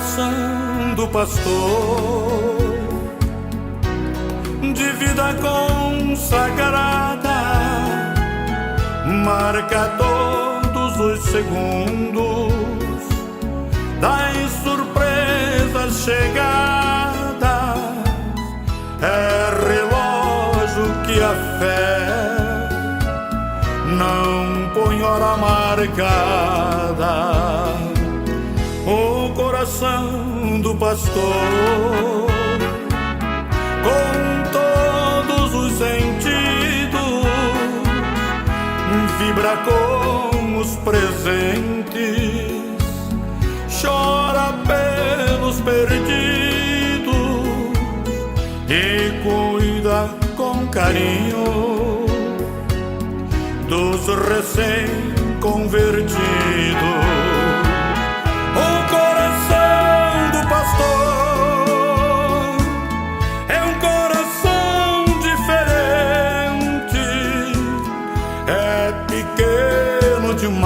coração do pastor, de vida consagrada, marca todos os segundos das surpresas chegadas. É relógio que a fé não põe hora marcada. O coração do pastor, com todos os sentidos, vibra com os presentes, chora pelos perdidos e cuida com carinho dos recém-convertidos. O coração do pastor é um coração diferente, é pequeno demais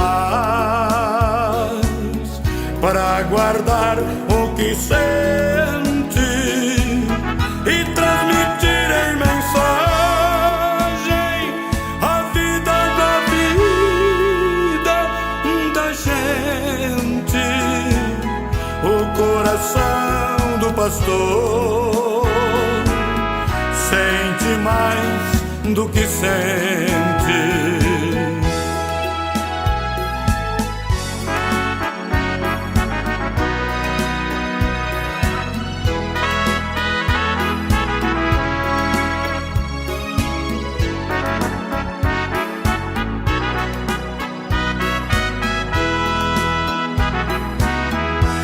para guardar o que sente e transmitir em mensagem a vida da gente. O coração do pastor sente mais do que sente.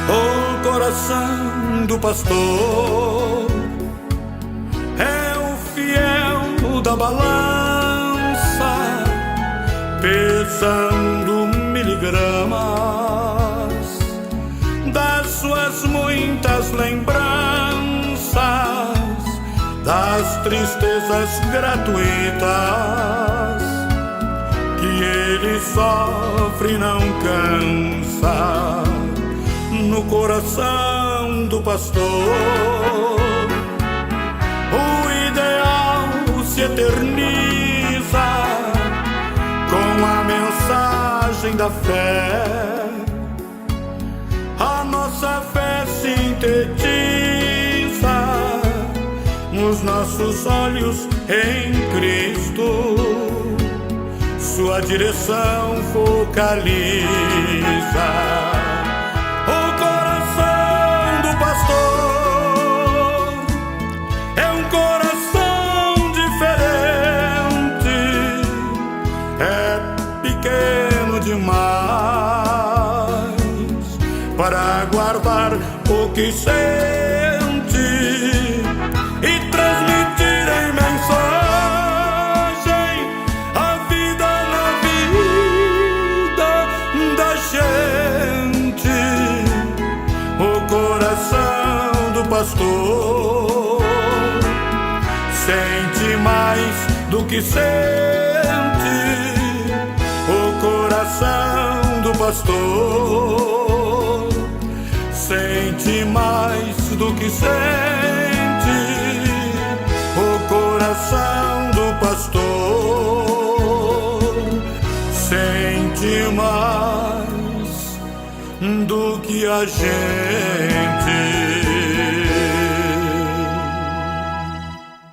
O coração do pastor é o fiel da balança, pesando miligramas das suas muitas lembranças, das tristezas gratuitas que ele sofre e não cansa. No coração do pastor, o ideal se eterniza com a mensagem da fé. A nossa fé sintetiza os nossos olhos em Cristo, sua direção focaliza. Demais para guardar o que sente e transmitir em mensagem a vida na vida da gente. O coração do pastor sente mais do que sente. O coração do pastor sente mais do que sente. O coração do pastor sente mais do que a gente.